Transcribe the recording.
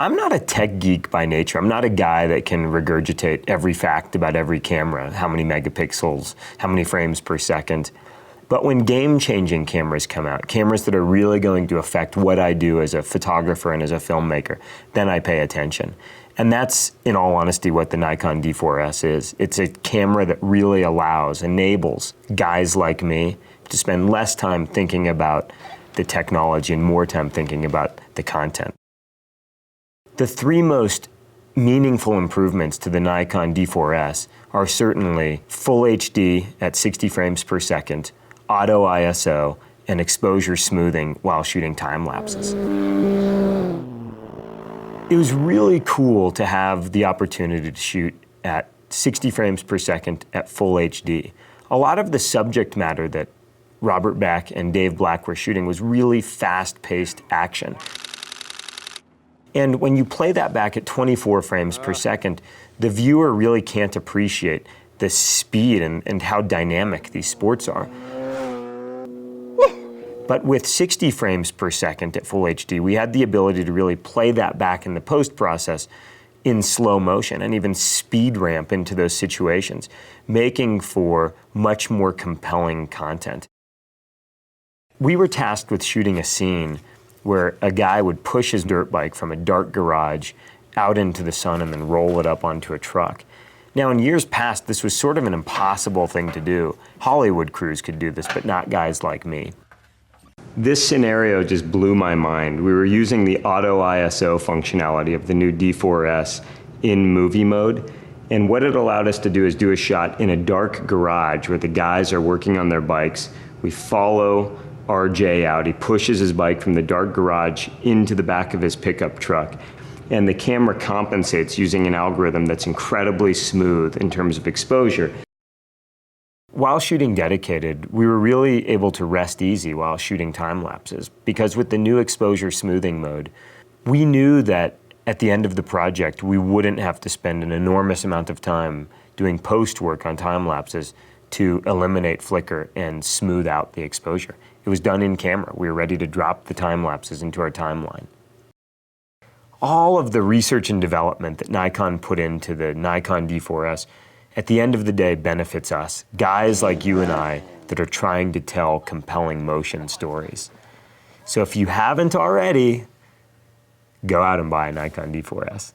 I'm not a tech geek by nature. I'm not a guy that can regurgitate every fact about every camera, how many megapixels, how many frames per second. But when game-changing cameras come out, cameras that are really going to affect what I do as a photographer and as a filmmaker, then I pay attention. And that's, in all honesty, what the Nikon D4S is. It's a camera that really enables guys like me to spend less time thinking about the technology and more time thinking about the content. The three most meaningful improvements to the Nikon D4S are certainly full HD at 60 frames per second, auto ISO, and exposure smoothing while shooting time lapses. It was really cool to have the opportunity to shoot at 60 frames per second at full HD. A lot of the subject matter that Robert Beck and Dave Black were shooting was really fast-paced action. And when you play that back at 24 frames per second, the viewer really can't appreciate the speed and how dynamic these sports are. But with 60 frames per second at full HD, we had the ability to really play that back in the post-process in slow motion and even speed ramp into those situations, making for much more compelling content. We were tasked with shooting a scene where a guy would push his dirt bike from a dark garage out into the sun and then roll it up onto a truck. Now, in years past, this was sort of an impossible thing to do. Hollywood crews could do this, but not guys like me. This scenario just blew my mind. We were using the auto ISO functionality of the new D4S in movie mode, and what it allowed us to do is do a shot in a dark garage where the guys are working on their bikes. We follow RJ out. He pushes his bike from the dark garage into the back of his pickup truck. And the camera compensates using an algorithm that's incredibly smooth in terms of exposure. While shooting dedicated, we were really able to rest easy while shooting time lapses, because with the new exposure smoothing mode, we knew that at the end of the project, we wouldn't have to spend an enormous amount of time doing post work on time lapses to eliminate flicker and smooth out the exposure. It was done in camera. We were ready to drop the time lapses into our timeline. All of the research and development that Nikon put into the Nikon D4S, at the end of the day, benefits us, guys like you and I that are trying to tell compelling motion stories. So if you haven't already, go out and buy a Nikon D4S.